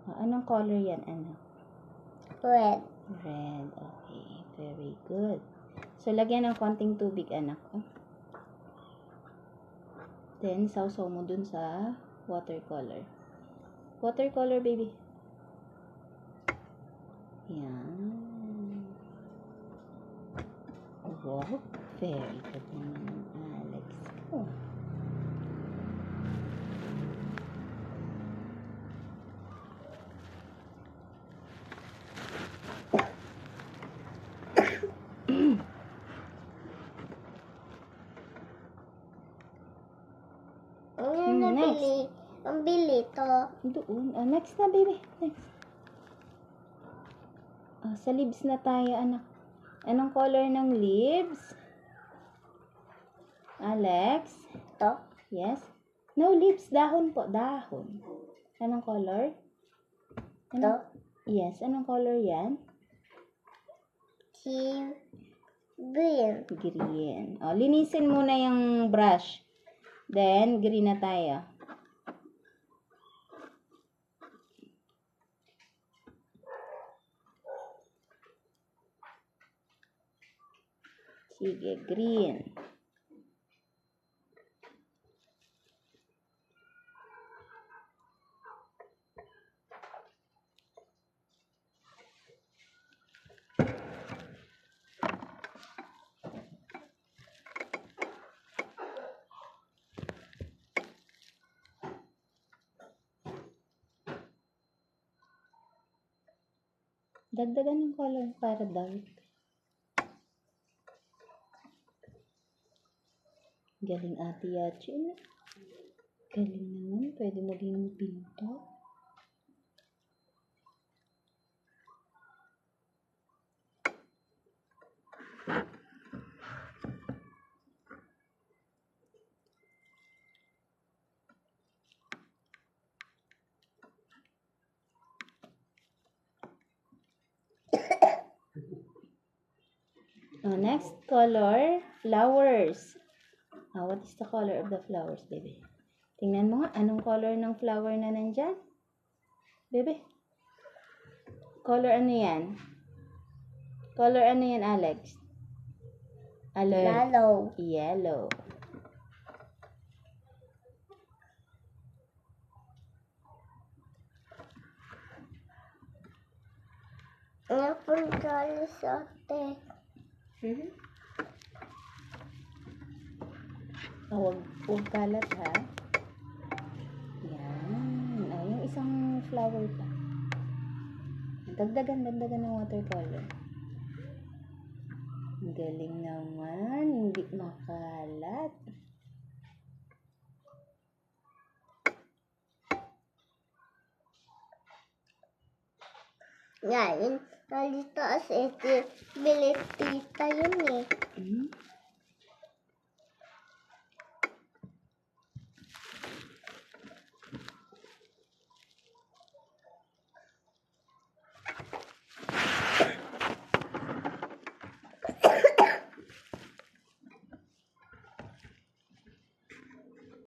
Anong color yan, ano? Red. Red. Okay. Very good. So, lagyan ng konting tubig, anak. Then, sausaw mo dun sa watercolor. Watercolor, baby. Yan. Wow. Very good naman, Alex. Oh. Next. Ang bili to. Doon. Next na, baby. Next. Sa leaves na tayo, anak. Anong color ng leaves? Alex? To? Yes? No, leaves. Dahon po. Dahon. Anong color? To? Yes. Anong color yan? Green. Green. Linisin muna yung brush. Then, green na tayo. Sige, green. Dagdagan ng color para dark. Galing Ate Yachin. Galing naman. Pwede maging pinto. Next color, flowers. What is the color of the flowers, baby? Tingnan mo nga, anong color ng flower na nandyan? Baby? Color ano yan? Color ano yan, Alex? Yellow. Yellow. Ano pong color sa ate? Huwag kalat, ha? Yan. Yung isang flower pa. Dagdagan ng watercolor. Galing naman. Hindi makalat. Yan. Nalito as ito. Bilit tita yun eh.